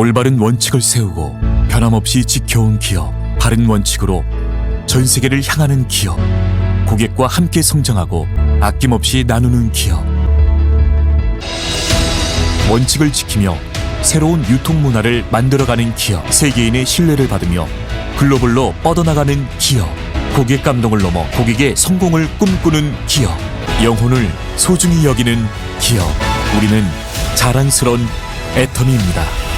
올바른 원칙을 세우고 변함없이 지켜온 기업, 바른 원칙으로 전 세계를 향하는 기업, 고객과 함께 성장하고 아낌없이 나누는 기업. 원칙을 지키며 새로운 유통 문화를 만들어가는 기업, 세계인의 신뢰를 받으며 글로벌로 뻗어나가는 기업, 고객 감동을 넘어 고객의 성공을 꿈꾸는 기업, 영혼을 소중히 여기는 기업. 우리는 자랑스러운 애터미입니다.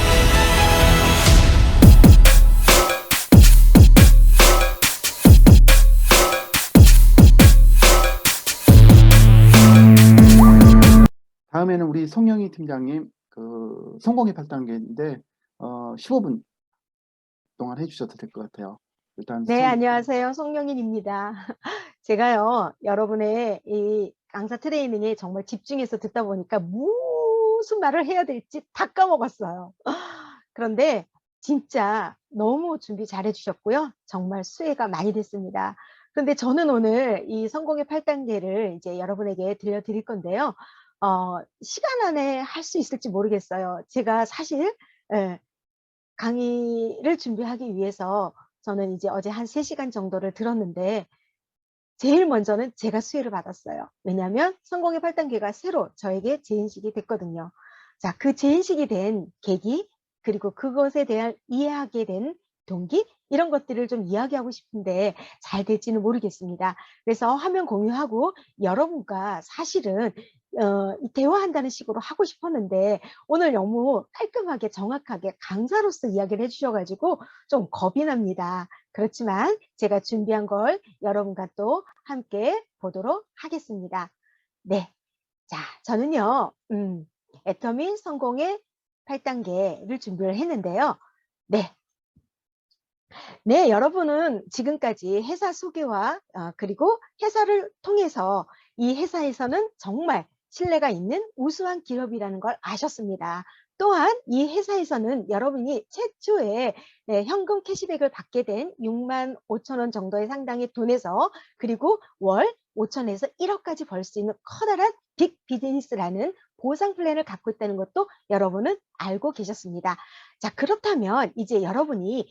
다음에는 우리 송영희 팀장님 성공의 8단계인데 15분 동안 해주셔도 될 것 같아요. 일단 네, 안녕하세요. 송영인입니다. 제가요, 여러분의 이 강사 트레이닝에 정말 집중해서 듣다 보니까 무슨 말을 해야 될지 다 까먹었어요. 그런데 진짜 너무 준비 잘 해주셨고요. 정말 수혜가 많이 됐습니다. 그런데 저는 오늘 이 성공의 8단계를 이제 여러분에게 들려드릴 건데요. 시간 안에 할 수 있을지 모르겠어요. 제가 사실, 강의를 준비하기 위해서 저는 이제 어제 한 3시간 정도를 들었는데 제일 먼저는 제가 수혜를 받았어요. 왜냐하면 성공의 8단계가 새로 저에게 재인식이 됐거든요. 자, 그 재인식이 된 계기, 그리고 그것에 대한 이해하게 된 동기, 이런 것들을 좀 이야기하고 싶은데 잘 될지는 모르겠습니다. 그래서 화면 공유하고 여러분과 사실은 대화한다는 식으로 하고 싶었는데 오늘 너무 깔끔하게 정확하게 강사로서 이야기를 해주셔가지고 좀 겁이 납니다. 그렇지만 제가 준비한 걸 여러분과 또 함께 보도록 하겠습니다. 네, 자, 저는요, 애터미 성공의 8단계를 준비를 했는데요. 네, 여러분은 지금까지 회사 소개와 그리고 회사를 통해서 이 회사에서는 정말 신뢰가 있는 우수한 기업이라는 걸 아셨습니다. 또한 이 회사에서는 여러분이 최초에 현금 캐시백을 받게 된 6만 5천 원 정도의 상당의 돈에서 그리고 월 5천에서 1억까지 벌 수 있는 커다란 빅 비즈니스라는 보상 플랜을 갖고 있다는 것도 여러분은 알고 계셨습니다. 자, 그렇다면 이제 여러분이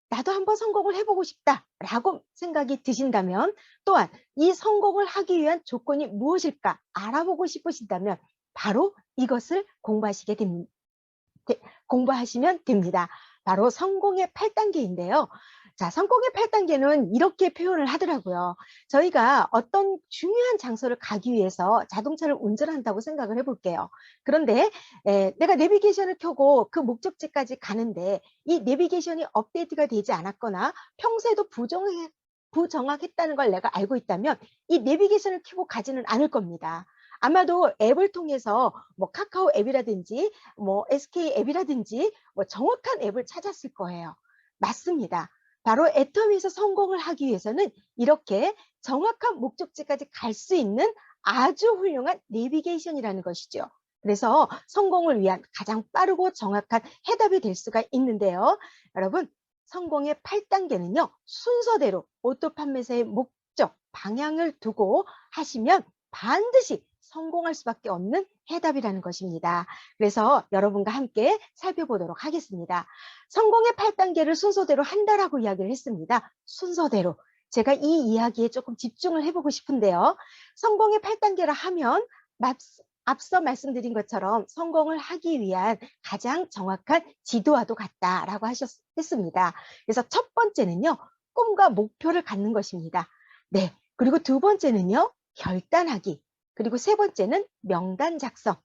나도 한번 성공을 해보고 싶다라고 생각이 드신다면 또한 이 성공을 하기 위한 조건이 무엇일까 알아보고 싶으신다면 바로 이것을 공부하시면 됩니다. 바로 성공의 8단계인데요. 자, 성공의 8단계는 이렇게 표현을 하더라고요. 저희가 어떤 중요한 장소를 가기 위해서 자동차를 운전한다고 생각을 해볼게요. 그런데 내가 내비게이션을 켜고 그 목적지까지 가는데 이 내비게이션이 업데이트가 되지 않았거나 평소에도 부정확했다는 걸 내가 알고 있다면 이 내비게이션을 켜고 가지는 않을 겁니다. 아마도 앱을 통해서 뭐 카카오 앱이라든지 뭐 SK 앱이라든지 뭐 정확한 앱을 찾았을 거예요. 맞습니다. 바로 애터미에서 성공을 하기 위해서는 이렇게 정확한 목적지까지 갈 수 있는 아주 훌륭한 내비게이션이라는 것이죠. 그래서 성공을 위한 가장 빠르고 정확한 해답이 될 수가 있는데요. 여러분, 성공의 8단계는요. 순서대로 오토 판매사의 목적, 방향을 두고 하시면 반드시 성공할 수밖에 없는 해답이라는 것입니다. 그래서 여러분과 함께 살펴보도록 하겠습니다. 성공의 8단계를 순서대로 한다라고 이야기를 했습니다. 순서대로. 제가 이 이야기에 조금 집중을 해보고 싶은데요. 성공의 8단계라 하면 앞서 말씀드린 것처럼 성공을 하기 위한 가장 정확한 지도와도 같다라고 했습니다. 그래서 첫 번째는요. 꿈과 목표를 갖는 것입니다. 네. 그리고 두 번째는요. 결단하기. 그리고 세 번째는 명단 작성.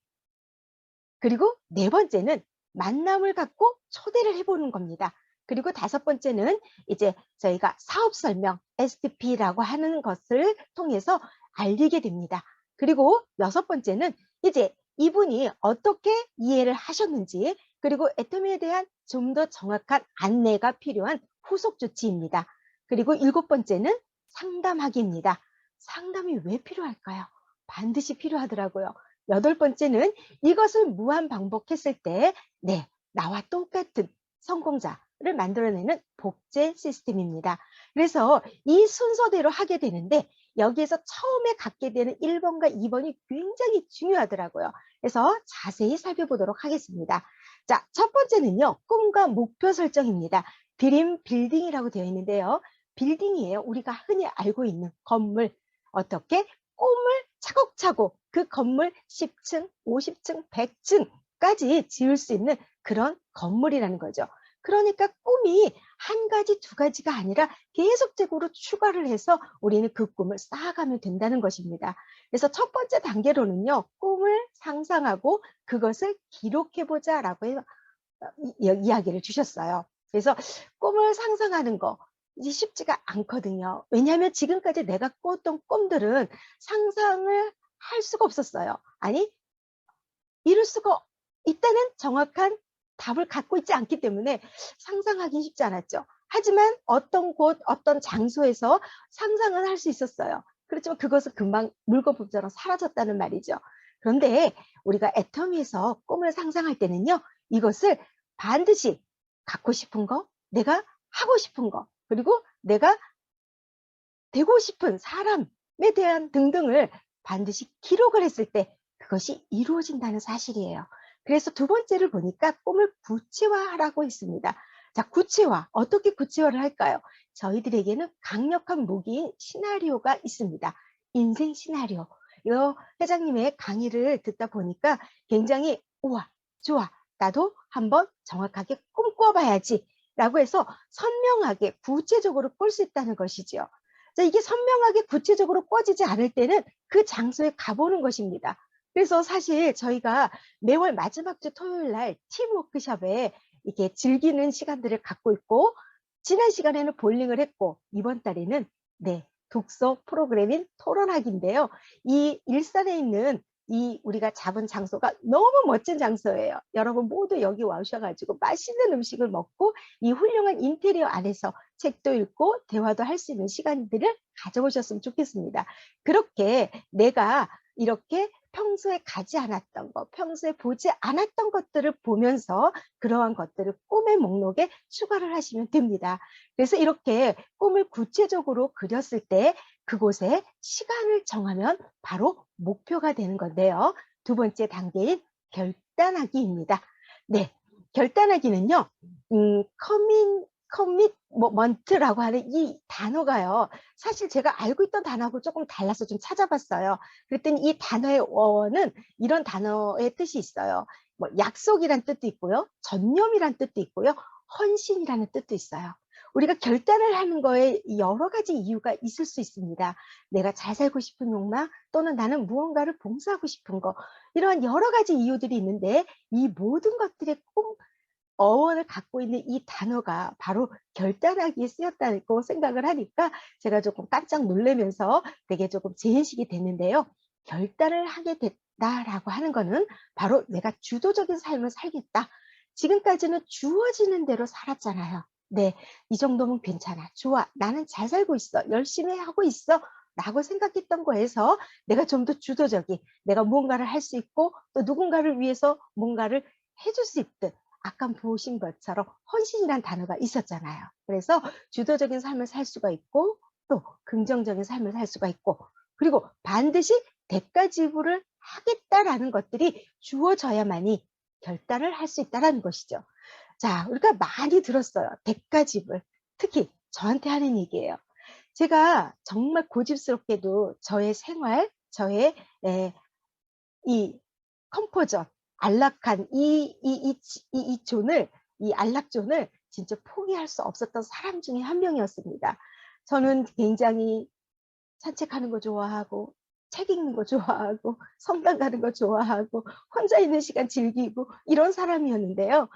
그리고 네 번째는 만남을 갖고 초대를 해보는 겁니다. 그리고 다섯 번째는 이제 저희가 사업 설명, STP라고 하는 것을 통해서 알리게 됩니다. 그리고 여섯 번째는 이제 이분이 어떻게 이해를 하셨는지 그리고 애터미에 대한 좀 더 정확한 안내가 필요한 후속 조치입니다. 그리고 일곱 번째는 상담하기입니다. 상담이 왜 필요할까요? 반드시 필요하더라고요. 여덟 번째는 이것을 무한 반복했을 때 나와 똑같은 성공자를 만들어내는 복제 시스템입니다. 그래서 이 순서대로 하게 되는데 여기에서 처음에 갖게 되는 1번과 2번이 굉장히 중요하더라고요. 그래서 자세히 살펴보도록 하겠습니다. 자, 첫 번째는요, 꿈과 목표 설정입니다. 드림 빌딩이라고 되어 있는데요. 빌딩이에요. 우리가 흔히 알고 있는 건물. 어떻게? 꿈을 차곡차곡 그 건물 10층, 50층, 100층까지 지을 수 있는 그런 건물이라는 거죠. 그러니까 꿈이 한 가지, 두 가지가 아니라 계속적으로 추가를 해서 우리는 그 꿈을 쌓아가면 된다는 것입니다. 그래서 첫 번째 단계로는요, 꿈을 상상하고 그것을 기록해보자 라고 해서 이야기를 주셨어요. 그래서 꿈을 상상하는 거 이제 쉽지가 않거든요. 왜냐하면 지금까지 내가 꿨던 꿈들은 상상을 할 수가 없었어요. 아니, 이룰 수가 있다는 정확한 답을 갖고 있지 않기 때문에 상상하기 쉽지 않았죠. 하지만 어떤 곳, 어떤 장소에서 상상은 할 수 있었어요. 그렇지만 그것은 금방 물거품처럼 사라졌다는 말이죠. 그런데 우리가 애터미에서 꿈을 상상할 때는요, 이것을 반드시 갖고 싶은 거, 내가 하고 싶은 거, 그리고 내가 되고 싶은 사람에 대한 등등을 반드시 기록을 했을 때 그것이 이루어진다는 사실이에요. 그래서 두 번째를 보니까 꿈을 구체화하라고 했습니다. 자, 구체화. 어떻게 구체화를 할까요? 저희들에게는 강력한 무기인 시나리오가 있습니다. 인생 시나리오. 이 회장님의 강의를 듣다 보니까 굉장히 우와, 좋아. 나도 한번 정확하게 꿈꿔봐야지. 라고 해서 선명하게 구체적으로 꿀 수 있다는 것이죠. 자, 이게 선명하게 구체적으로 꿔지지 않을 때는 그 장소에 가보는 것입니다. 그래서 사실 저희가 매월 마지막 주 토요일 날 팀 워크숍에 이렇게 즐기는 시간들을 갖고 있고, 지난 시간에는 볼링을 했고, 이번 달에는 독서 프로그램인 토론학인데요. 이 일산에 있는 이 우리가 잡은 장소가 너무 멋진 장소예요. 여러분 모두 여기 와주셔가지고 맛있는 음식을 먹고 이 훌륭한 인테리어 안에서 책도 읽고 대화도 할 수 있는 시간들을 가져오셨으면 좋겠습니다. 그렇게 내가 이렇게 평소에 가지 않았던 것, 평소에 보지 않았던 것들을 보면서 그러한 것들을 꿈의 목록에 추가를 하시면 됩니다. 그래서 이렇게 꿈을 구체적으로 그렸을 때 그곳에 시간을 정하면 바로 목표가 되는 건데요. 두 번째 단계인 결단하기입니다. 네, 결단하기는요, 커밋먼트라고 하는 이 단어가요. 사실 제가 알고 있던 단어하고 조금 달라서 좀 찾아봤어요. 그랬더니 이 단어의 원은 이런 단어의 뜻이 있어요. 뭐 약속이란 뜻도 있고요. 전념이란 뜻도 있고요. 헌신이라는 뜻도 있어요. 우리가 결단을 하는 거에 여러 가지 이유가 있을 수 있습니다. 내가 잘 살고 싶은 욕망 또는 나는 무언가를 봉사하고 싶은 거, 이러한 여러 가지 이유들이 있는데 이 모든 것들의 어원을 갖고 있는 이 단어가 바로 결단하기에 쓰였다고 생각을 하니까 제가 조금 깜짝 놀라면서 되게 조금 재인식이 됐는데요. 결단을 하게 됐다라고 하는 거는 바로 내가 주도적인 삶을 살겠다. 지금까지는 주어지는 대로 살았잖아요. 네, 이 정도면 괜찮아. 좋아. 나는 잘 살고 있어. 열심히 하고 있어. 라고 생각했던 거에서 내가 좀 더 주도적인, 내가 무언가를 할 수 있고 또 누군가를 위해서 뭔가를 해줄 수 있듯, 아까 보신 것처럼 헌신이란 단어가 있었잖아요. 그래서 주도적인 삶을 살 수가 있고 또 긍정적인 삶을 살 수가 있고, 그리고 반드시 대가 지불을 하겠다라는 것들이 주어져야만이 결단을 할 수 있다는 것이죠. 자, 우리가 많이 들었어요. 대가 지불. 특히 저한테 하는 얘기예요. 제가 정말 고집스럽게도 저의 생활, 저의 이 컴포전, 안락한 이 존을, 이 안락존을 진짜 포기할 수 없었던 사람 중에 한 명이었습니다. 저는 굉장히 산책하는 거 좋아하고, 책 읽는 거 좋아하고, 성당 가는 거 좋아하고, 혼자 있는 시간 즐기고 이런 사람이었는데요.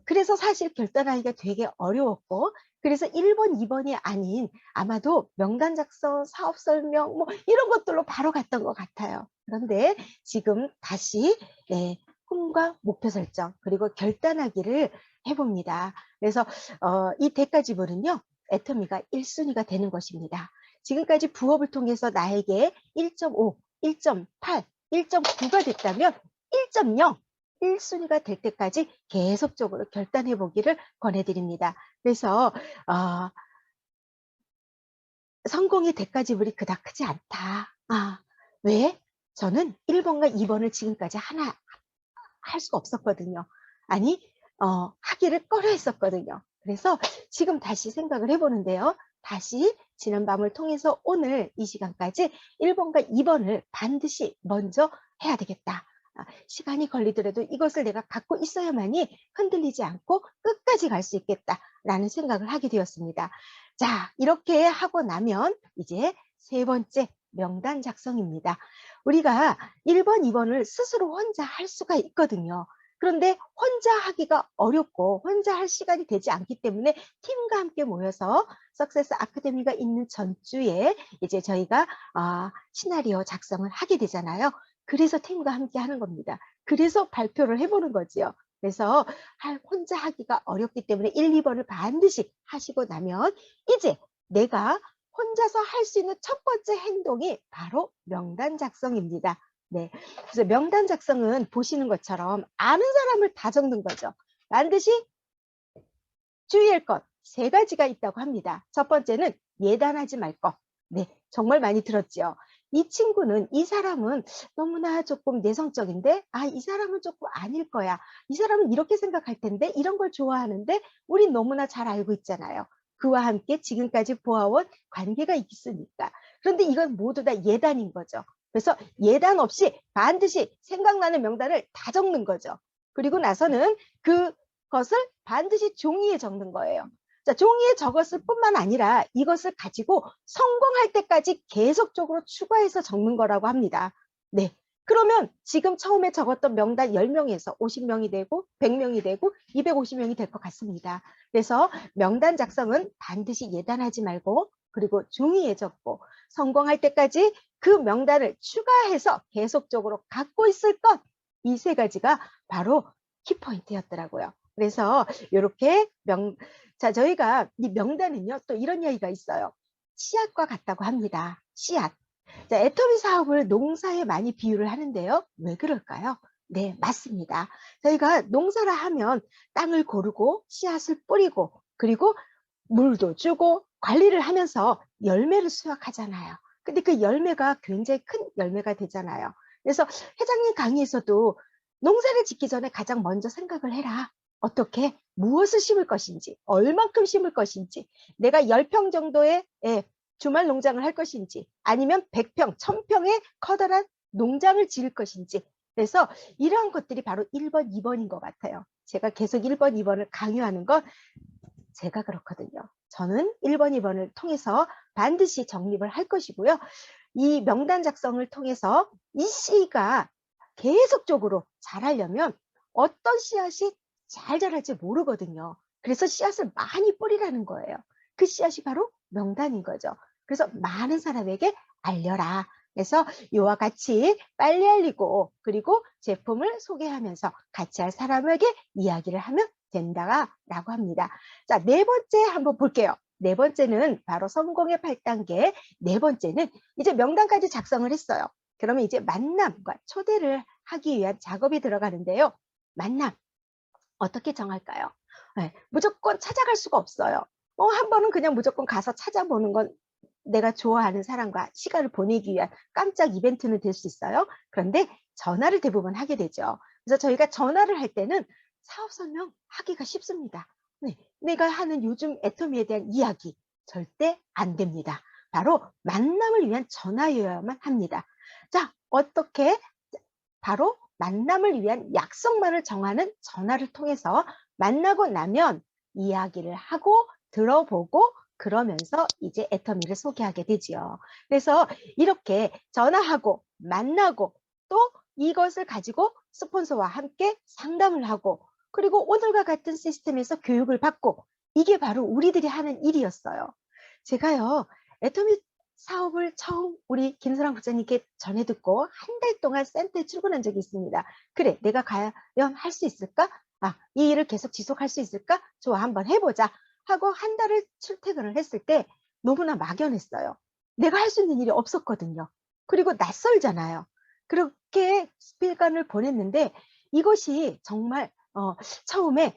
그래서 사실 결단하기가 되게 어려웠고, 그래서 1번, 2번이 아닌 아마도 명단 작성, 사업 설명 뭐 이런 것들로 바로 갔던 것 같아요. 그런데 지금 다시 꿈과 목표 설정 그리고 결단하기를 해봅니다. 그래서 이 대가 지불은요, 애터미가 1순위가 되는 것입니다. 지금까지 부업을 통해서 나에게 1.5, 1.8, 1.9가 됐다면 1.0, 1순위가 될 때까지 계속적으로 결단해 보기를 권해드립니다. 그래서 성공의 대가지불이 그닥 크지 않다. 왜? 저는 1번과 2번을 지금까지 하나 할 수가 없었거든요. 아니, 하기를 꺼려 했었거든요. 그래서 지금 다시 생각을 해보는데요. 다시 지난 밤을 통해서 오늘 이 시간까지 1번과 2번을 반드시 먼저 해야 되겠다. 시간이 걸리더라도 이것을 내가 갖고 있어야만이 흔들리지 않고 끝까지 갈 수 있겠다라는 생각을 하게 되었습니다. 자, 이렇게 하고 나면 이제 세 번째 명단 작성입니다. 우리가 1번, 2번을 스스로 혼자 할 수가 있거든요. 그런데 혼자 하기가 어렵고 혼자 할 시간이 되지 않기 때문에 팀과 함께 모여서 석세스 아카데미가 있는 전주에 이제 저희가 시나리오 작성을 하게 되잖아요. 그래서 팀과 함께 하는 겁니다. 그래서 발표를 해보는 거지요. 그래서 혼자 하기가 어렵기 때문에 1, 2번을 반드시 하시고 나면 이제 내가 혼자서 할 수 있는 첫 번째 행동이 바로 명단 작성입니다. 네. 그래서 명단 작성은 보시는 것처럼 아는 사람을 다 적는 거죠. 반드시 주의할 것 세 가지가 있다고 합니다. 첫 번째는 예단하지 말 것. 네, 정말 많이 들었죠. 이 사람은 너무나 조금 내성적인데, 이 사람은 조금 아닐 거야. 이 사람은 이렇게 생각할 텐데, 이런 걸 좋아하는데, 우린 너무나 잘 알고 있잖아요. 그와 함께 지금까지 보아온 관계가 있으니까. 그런데 이건 모두 다 예단인 거죠. 그래서 예단 없이 반드시 생각나는 명단을 다 적는 거죠. 그리고 나서는 그것을 반드시 종이에 적는 거예요. 자, 종이에 적었을 뿐만 아니라 이것을 가지고 성공할 때까지 계속적으로 추가해서 적는 거라고 합니다. 네. 그러면 지금 처음에 적었던 명단 10명에서 50명이 되고 100명이 되고 250명이 될 것 같습니다. 그래서 명단 작성은 반드시 예단하지 말고 그리고 종이에 적고 성공할 때까지 그 명단을 추가해서 계속적으로 갖고 있을 것, 이 세 가지가 바로 키포인트였더라고요. 그래서 이렇게 자, 저희가 이 명단은요, 또 이런 이야기가 있어요. 씨앗과 같다고 합니다. 씨앗. 자, 애터미 사업을 농사에 많이 비유를 하는데요. 왜 그럴까요? 네, 맞습니다. 저희가 농사를 하면 땅을 고르고 씨앗을 뿌리고 그리고 물도 주고 관리를 하면서 열매를 수확하잖아요. 근데 그 열매가 굉장히 큰 열매가 되잖아요. 그래서 회장님 강의에서도 농사를 짓기 전에 가장 먼저 생각을 해라. 어떻게 무엇을 심을 것인지, 얼만큼 심을 것인지, 내가 10평 정도의 주말 농장을 할 것인지, 아니면 100평, 1000평의 커다란 농장을 지을 것인지. 그래서 이러한 것들이 바로 1번, 2번인 것 같아요. 제가 계속 1번, 2번을 강요하는 건 제가 그렇거든요. 저는 1번, 2번을 통해서 반드시 정립을 할 것이고요. 이 명단 작성을 통해서 이 씨가 계속적으로 자라려면 어떤 씨앗이 잘 자랄지 모르거든요. 그래서 씨앗을 많이 뿌리라는 거예요. 그 씨앗이 바로 명단인 거죠. 그래서 많은 사람에게 알려라. 그래서 이와 같이 빨리 알리고 그리고 제품을 소개하면서 같이 할 사람에게 이야기를 하면 된다라고 합니다. 자, 네 번째 한번 볼게요. 네 번째는 바로 성공의 8단계. 네 번째는 이제 명단까지 작성을 했어요. 그러면 이제 만남과 초대를 하기 위한 작업이 들어가는데요. 만남. 어떻게 정할까요? 네, 무조건 찾아갈 수가 없어요. 한 번은 그냥 무조건 가서 찾아보는 건 내가 좋아하는 사람과 시간을 보내기 위한 깜짝 이벤트는 될 수 있어요. 그런데 전화를 대부분 하게 되죠. 그래서 저희가 전화를 할 때는 사업 설명하기가 쉽습니다. 네, 내가 하는 요즘 애터미에 대한 이야기 절대 안 됩니다. 바로 만남을 위한 전화여야만 합니다. 자, 어떻게? 바로 만남을 위한 약속만을 정하는 전화를 통해서 만나고 나면 이야기를 하고 들어보고 그러면서 이제 애터미를 소개하게 되지요. 그래서 이렇게 전화하고 만나고 또 이것을 가지고 스폰서와 함께 상담을 하고 그리고 오늘과 같은 시스템에서 교육을 받고 이게 바로 우리들이 하는 일이었어요. 제가요, 애터미 사업을 처음 우리 김선랑 부장님께 전해 듣고 한 달 동안 센터에 출근한 적이 있습니다. 그래, 내가 과연 할 수 있을까? 이 일을 계속 지속할 수 있을까? 좋아, 한번 해보자 하고 한 달을 출퇴근을 했을 때 너무나 막연했어요. 내가 할 수 있는 일이 없었거든요. 그리고 낯설잖아요. 그렇게 스필간을 보냈는데 이것이 정말 처음에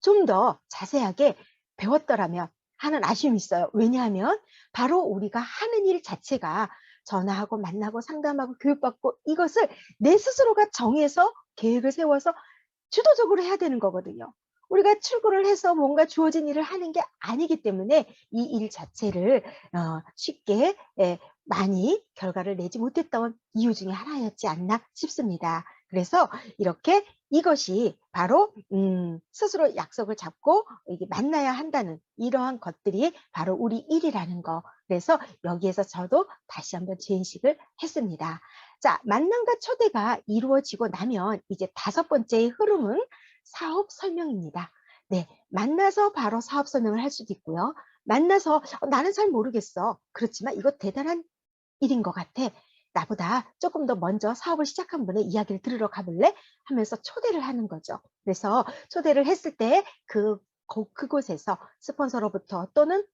좀 더 자세하게 배웠더라면 하는 아쉬움이 있어요. 왜냐하면 바로 우리가 하는 일 자체가 전화하고 만나고 상담하고 교육받고 이것을 내 스스로가 정해서 계획을 세워서 주도적으로 해야 되는 거거든요. 우리가 출근을 해서 뭔가 주어진 일을 하는 게 아니기 때문에 이 일 자체를 쉽게 많이 결과를 내지 못했던 이유 중에 하나였지 않나 싶습니다. 그래서 이렇게 이것이 바로 스스로 약속을 잡고 이게 만나야 한다는 이러한 것들이 바로 우리 일이라는 거. 그래서 여기에서 저도 다시 한번 재인식을 했습니다. 자, 만남과 초대가 이루어지고 나면 이제 5번째의 흐름은 사업 설명입니다. 네, 만나서 바로 사업 설명을 할 수도 있고요. 만나서 나는 잘 모르겠어. 그렇지만 이거 대단한 일인 것 같아. 나보다 조금 더 먼저 사업을 시작한 분의 이야기를 들으러 가볼래? 하면서 초대를 하는 거죠. 그래서 초대를 했을 때 그곳에서 스폰서로부터 또는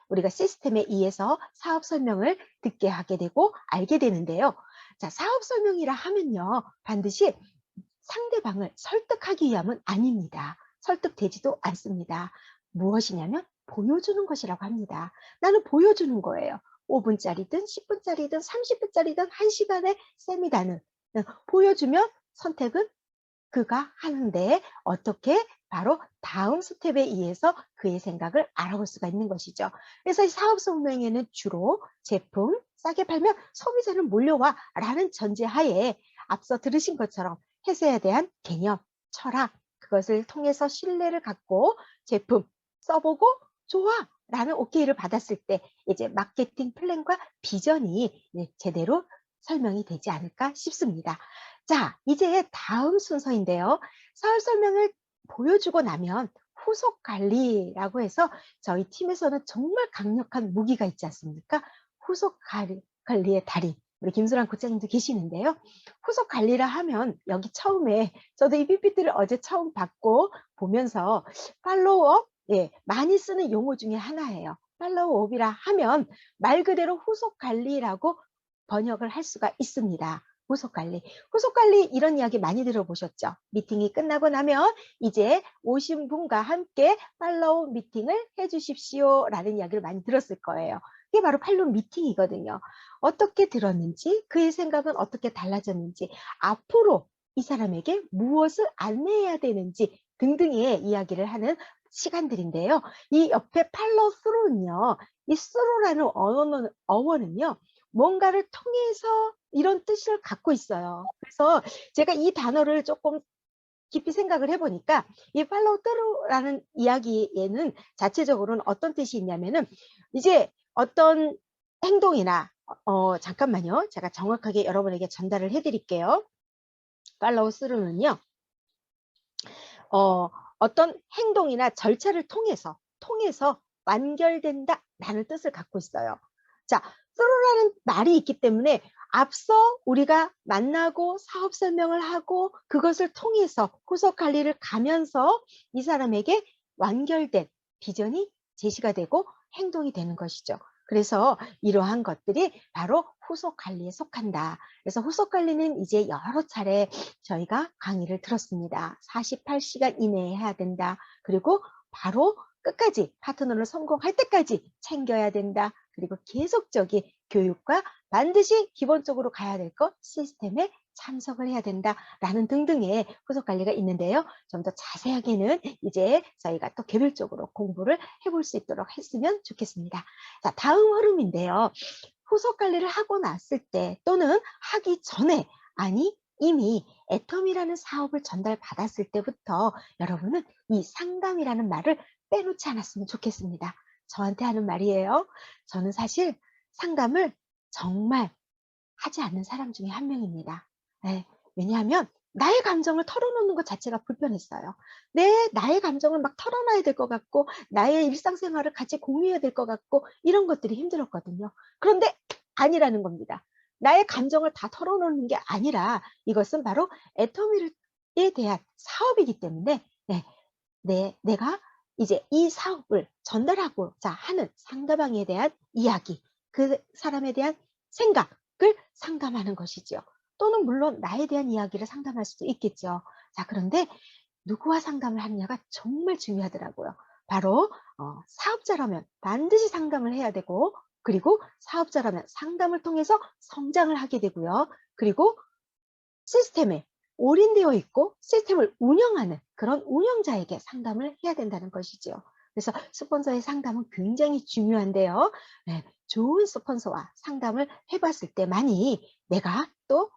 우리가 시스템에 의해서 사업 설명을 듣게 하게 되고 알게 되는데요. 자, 사업 설명이라 하면요. 반드시 상대방을 설득하기 위함은 아닙니다. 설득되지도 않습니다. 무엇이냐면 보여주는 것이라고 합니다. 나는 보여주는 거예요. 5분짜리든 10분짜리든 30분짜리든 1시간의 세미나는 보여주면 선택은 그가 하는데 어떻게 바로 다음 스텝에 의해서 그의 생각을 알아볼 수가 있는 것이죠. 그래서 이 사업 설명회는 주로 제품 싸게 팔면 소비자는 몰려와 라는 전제하에 앞서 들으신 것처럼 회사에 대한 개념, 철학, 그것을 통해서 신뢰를 갖고 제품 써보고 좋아 라는 오케이를 받았을 때 이제 마케팅 플랜과 비전이 제대로 설명이 되지 않을까 싶습니다. 자, 이제 다음 순서인데요. 사업 설명을 보여주고 나면 후속 관리라고 해서 저희 팀에서는 정말 강력한 무기가 있지 않습니까? 후속 관리의 달인. 우리 김수란 국장님도 계시는데요. 후속 관리라 하면 여기 처음에 저도 이 PPT를 어제 처음 받고 보면서 팔로우업, 많이 쓰는 용어 중에 하나예요. 팔로우업이라 하면 말 그대로 후속 관리라고 번역을 할 수가 있습니다. 후속 관리. 후속 관리 이런 이야기 많이 들어보셨죠? 미팅이 끝나고 나면 이제 오신 분과 함께 팔로우 미팅을 해주십시오 라는 이야기를 많이 들었을 거예요. 이게 바로 팔로우 미팅이거든요. 어떻게 들었는지, 그의 생각은 어떻게 달라졌는지, 앞으로 이 사람에게 무엇을 안내해야 되는지 등등의 이야기를 하는 시간들인데요. 이 옆에 팔로우 스루는요. 이 스루라는 어원은요. 뭔가를 통해서 이런 뜻을 갖고 있어요. 그래서 제가 이 단어를 조금 깊이 생각을 해보니까 이 팔로우 트루라는 이야기에는 자체적으로는 어떤 뜻이 있냐면은 이제 어떤 행동이나 잠깐만요. 제가 정확하게 여러분에게 전달을 해드릴게요. 팔로우 스루는요. 어떤 행동이나 절차를 통해서 완결된다 라는 뜻을 갖고 있어요. 자, through라는 말이 있기 때문에 앞서 우리가 만나고 사업 설명을 하고 그것을 통해서 후속 관리를 가면서 이 사람에게 완결된 비전이 제시가 되고 행동이 되는 것이죠. 그래서 이러한 것들이 바로 후속 관리에 속한다. 그래서 후속 관리는 이제 여러 차례 저희가 강의를 들었습니다. 48시간 이내에 해야 된다. 그리고 바로 끝까지 파트너를 성공할 때까지 챙겨야 된다. 그리고 계속적인 교육과 반드시 기본적으로 가야 될 것 시스템에 참석을 해야 된다라는 등등의 후속 관리가 있는데요. 좀 더 자세하게는 이제 저희가 또 개별적으로 공부를 해볼 수 있도록 했으면 좋겠습니다. 자, 다음 흐름인데요. 후속 관리를 하고 났을 때 또는 하기 전에 이미 애텀이라는 사업을 전달받았을 때부터 여러분은 이 상담이라는 말을 빼놓지 않았으면 좋겠습니다. 저한테 하는 말이에요. 저는 사실 상담을 정말 하지 않는 사람 중에 한 명입니다. 왜냐하면 나의 감정을 털어놓는 것 자체가 불편했어요. 나의 감정을 막 털어놔야 될 것 같고 나의 일상생활을 같이 공유해야 될 것 같고 이런 것들이 힘들었거든요. 그런데 아니라는 겁니다. 나의 감정을 다 털어놓는 게 아니라 이것은 바로 애터미에 대한 사업이기 때문에 내가 이제 이 사업을 전달하고자 하는 상대방에 대한 이야기, 그 사람에 대한 생각을 상담하는 것이죠. 또는 물론 나에 대한 이야기를 상담할 수도 있겠죠. 자, 그런데 누구와 상담을 하느냐가 정말 중요하더라고요. 바로 사업자라면 반드시 상담을 해야 되고, 그리고 사업자라면 상담을 통해서 성장을 하게 되고요. 그리고 시스템에 올인되어 있고 시스템을 운영하는 그런 운영자에게 상담을 해야 된다는 것이죠. 그래서 스폰서의 상담은 굉장히 중요한데요. 네, 좋은 스폰서와 상담을 해봤을 때만이 내가 또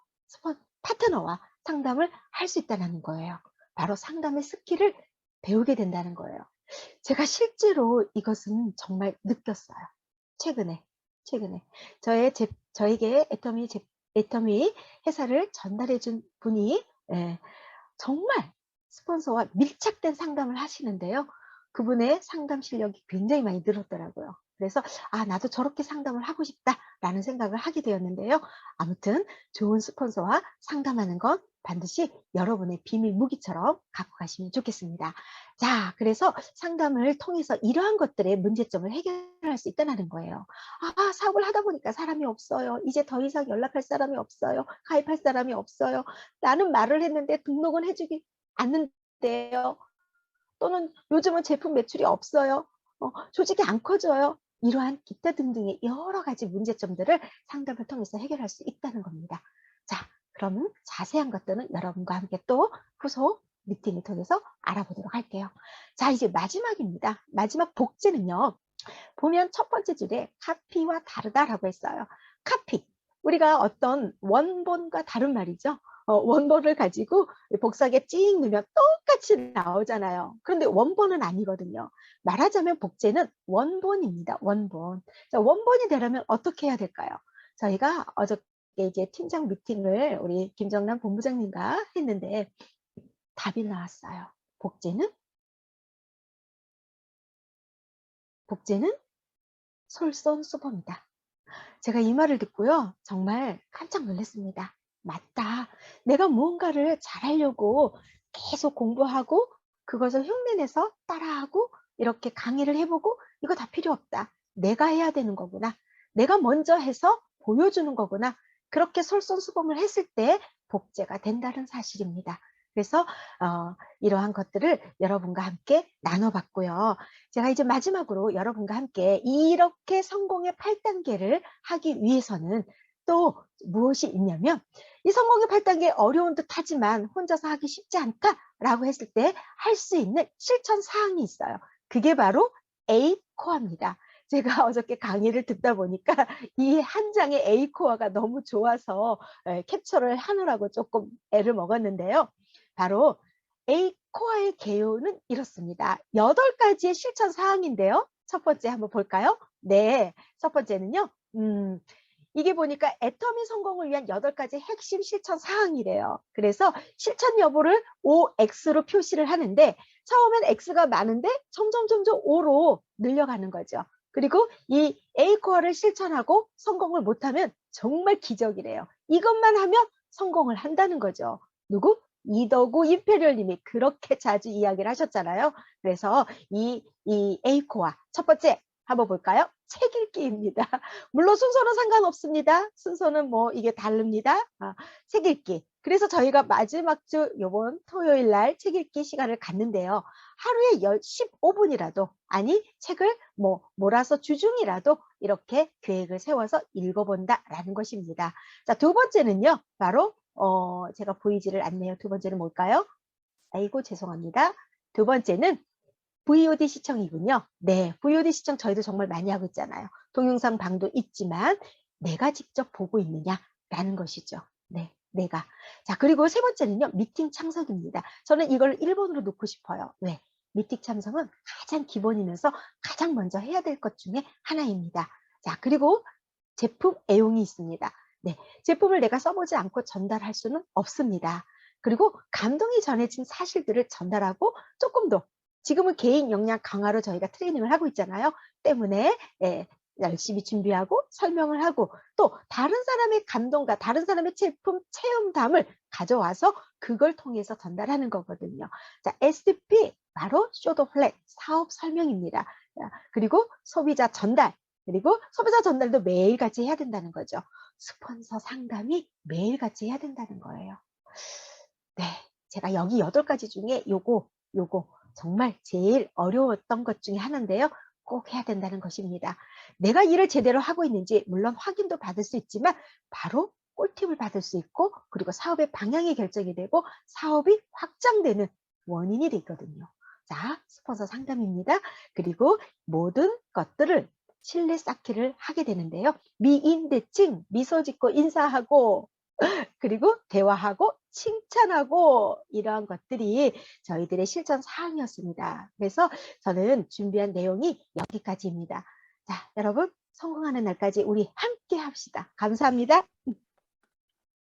파트너와 상담을 할 수 있다는 거예요. 바로 상담의 스킬을 배우게 된다는 거예요. 제가 실제로 이것은 정말 느꼈어요. 최근에. 저에게 애터미 회사를 전달해 준 분이 정말 스폰서와 밀착된 상담을 하시는데요. 그분의 상담 실력이 굉장히 많이 늘었더라고요. 그래서 나도 저렇게 상담을 하고 싶다라는 생각을 하게 되었는데요. 아무튼 좋은 스폰서와 상담하는 건 반드시 여러분의 비밀 무기처럼 갖고 가시면 좋겠습니다. 자, 그래서 상담을 통해서 이러한 것들의 문제점을 해결할 수 있다는 거예요. 사업을 하다 보니까 사람이 없어요. 이제 더 이상 연락할 사람이 없어요. 가입할 사람이 없어요. 나는 말을 했는데 등록은 해주기 않는데요. 또는 요즘은 제품 매출이 없어요. 조직이 안 커져요. 이러한 기타 등등의 여러 가지 문제점들을 상담을 통해서 해결할 수 있다는 겁니다. 자, 그럼 자세한 것들은 여러분과 함께 또 후속 미팅을 통해서 알아보도록 할게요. 자, 이제 마지막입니다. 마지막 복제는요. 보면 첫 번째 줄에 카피와 다르다라고 했어요. 카피. 우리가 어떤 원본과 다른 말이죠. 원본을 가지고 복사기에 찍 누르면 똑같이 나오잖아요. 그런데 원본은 아니거든요. 말하자면 복제는 원본입니다. 원본. 자, 원본이 되려면 어떻게 해야 될까요? 저희가 어저께 이제 팀장 미팅을 우리 김정남 본부장님과 했는데 답이 나왔어요. 복제는 솔선수범이다. 제가 이 말을 듣고요. 정말 깜짝 놀랐습니다. 맞다. 내가 무언가를 잘하려고 계속 공부하고 그것을 흉내내서 따라하고 이렇게 강의를 해보고 이거 다 필요 없다. 내가 해야 되는 거구나. 내가 먼저 해서 보여주는 거구나. 그렇게 솔선수범을 했을 때 복제가 된다는 사실입니다. 그래서 이러한 것들을 여러분과 함께 나눠봤고요. 제가 이제 마지막으로 여러분과 함께 이렇게 성공의 8단계를 하기 위해서는 또 무엇이 있냐면 이 성공의 8단계 어려운 듯 하지만 혼자서 하기 쉽지 않다라고 했을 때 할 수 있는 실천 사항이 있어요. 그게 바로 A코어입니다. 제가 어저께 강의를 듣다 보니까 이 한 장의 A코어가 너무 좋아서 캡처를 하느라고 조금 애를 먹었는데요. 바로 A코어의 개요는 이렇습니다. 8가지의 실천 사항인데요. 첫 번째 한번 볼까요? 네, 첫 번째는요. 이게 보니까 애터미 성공을 위한 8가지 핵심 실천 사항이래요. 그래서 실천 여부를 OX로 표시를 하는데 처음엔 X가 많은데 점점 O로 늘려가는 거죠. 그리고 이 A코어를 실천하고 성공을 못하면 정말 기적이래요. 이것만 하면 성공을 한다는 거죠. 누구? 이덕우 임페리얼님이 그렇게 자주 이야기를 하셨잖아요. 그래서 이 A코어 첫 번째 한번 볼까요? 책 읽기입니다. 물론 순서는 상관없습니다. 순서는 뭐 이게 다릅니다. 책 읽기. 그래서 저희가 마지막 주 요번 토요일 날 책 읽기 시간을 갖는데요. 하루에 15분이라도 아니 책을 몰아서 주중이라도 이렇게 계획을 세워서 읽어본다라는 것입니다. 자, 두 번째는요. 바로 제가 보이지를 않네요. 두 번째는 뭘까요? 아이고 죄송합니다. 두 번째는 VOD 시청이군요. 네, VOD 시청 저희도 정말 많이 하고 있잖아요. 동영상 방도 있지만 내가 직접 보고 있느냐라는 것이죠. 네, 내가. 자, 그리고 세 번째는요. 미팅 참석입니다. 저는 이걸 1번으로 놓고 싶어요. 왜? 미팅 참석은 가장 기본이면서 가장 먼저 해야 될 것 중에 하나입니다. 자, 그리고 제품 애용이 있습니다. 네, 제품을 내가 써보지 않고 전달할 수는 없습니다. 그리고 감동이 전해진 사실들을 전달하고 조금 더 지금은 개인 역량 강화로 저희가 트레이닝을 하고 있잖아요. 때문에 열심히 준비하고 설명을 하고 또 다른 사람의 감동과 다른 사람의 제품 체험담을 가져와서 그걸 통해서 전달하는 거거든요. 자, SDP 바로 쇼더 플랫 사업 설명입니다. 그리고 소비자 전달 그리고 소비자 전달도 매일같이 해야 된다는 거죠. 스폰서 상담이 매일같이 해야 된다는 거예요. 네, 제가 여기 8가지 중에 요거 정말 제일 어려웠던 것 중에 하나인데요. 꼭 해야 된다는 것입니다. 내가 일을 제대로 하고 있는지 물론 확인도 받을 수 있지만 바로 꿀팁을 받을 수 있고 그리고 사업의 방향이 결정이 되고 사업이 확장되는 원인이 되거든요. 자, 스폰서 상담입니다. 그리고 모든 것들을 신뢰 쌓기를 하게 되는데요. 미인대칭, 미소 짓고 인사하고 그리고 대화하고 칭찬하고 이러한 것들이 저희들의 실전 사항이었습니다. 그래서 저는 준비한 내용이 여기까지입니다. 자, 여러분 성공하는 날까지 우리 함께 합시다. 감사합니다.